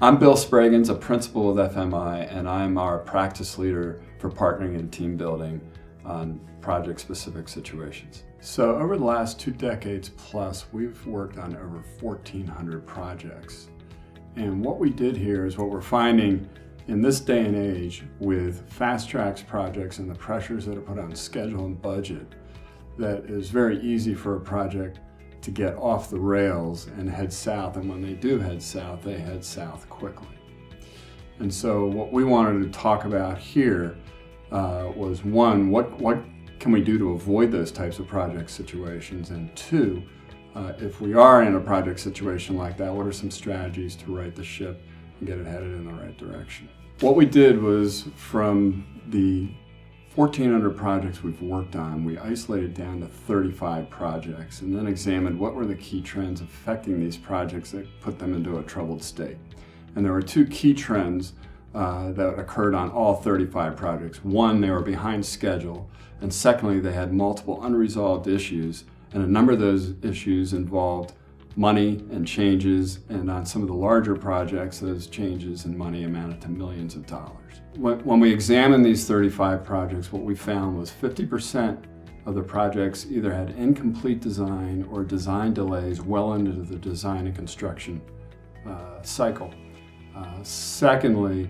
I'm Bill Spraggins, a principal of FMI, and I'm our practice leader for partnering and team building on project-specific situations. So over the last 2 decades plus, we've worked on over 1,400 projects. And what we did here is what we're finding in this day and age with fast tracks projects and the pressures that are put on schedule and budget, that is very easy for a project to get off the rails and head south. And when they do head south, they head south quickly. And so what we wanted to talk about here was one, what can we do to avoid those types of project situations? And two, if we are in a project situation like that, what are some strategies to right the ship and get it headed in the right direction? What we did was, from the 1,400 projects we've worked on, we isolated down to 35 projects and then examined what were the key trends affecting these projects that put them into a troubled state. And there were 2 key trends that occurred on all 35 projects. One, they were behind schedule, and secondly, they had multiple unresolved issues, and a number of those issues involved money and changes, and on some of the larger projects, those changes in money amounted to millions of dollars. When we examined these 35 projects, what we found was 50% of the projects either had incomplete design or design delays well into the design and construction cycle. Secondly,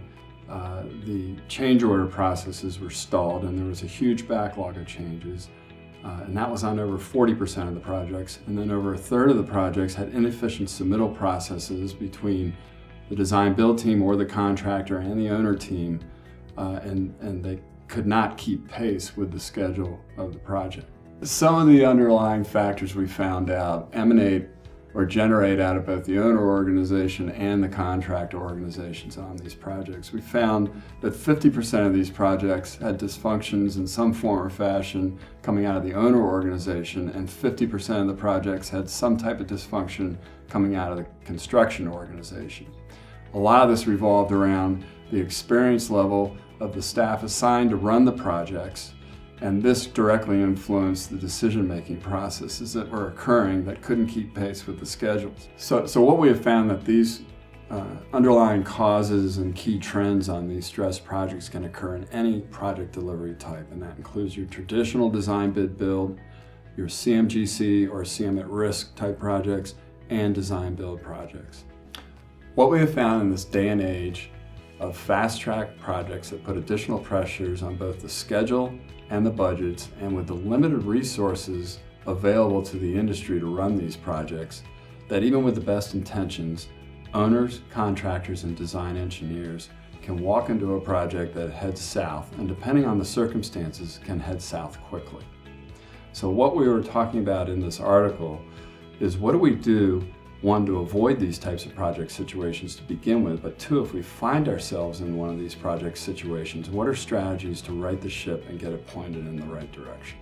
the change order processes were stalled, and there was a huge backlog of changes. And that was on over 40% of the projects. And then over a third of the projects had inefficient submittal processes between the design build team or the contractor and the owner team, and they could not keep pace with the schedule of the project. Some of the underlying factors we found out emanate or generate out of both the owner organization and the contractor organizations on these projects. We found that 50% of these projects had dysfunctions in some form or fashion coming out of the owner organization, and 50% of the projects had some type of dysfunction coming out of the construction organization. A lot of this revolved around the experience level of the staff assigned to run the projects, and this directly influenced the decision-making processes that were occurring that couldn't keep pace with the schedules. So what we have found that these underlying causes and key trends on these stress projects can occur in any project delivery type, and that includes your traditional design bid build, your CMGC or CM at risk type projects, and design build projects. What we have found in this day and age of fast-track projects that put additional pressures on both the schedule and the budgets, and with the limited resources available to the industry to run these projects, that even with the best intentions, owners, contractors, and design engineers can walk into a project that heads south, and depending on the circumstances, can head south quickly. So what we were talking about in this article is, what do we do, one, to avoid these types of project situations to begin with, but two, if we find ourselves in one of these project situations, what are strategies to right the ship and get it pointed in the right direction?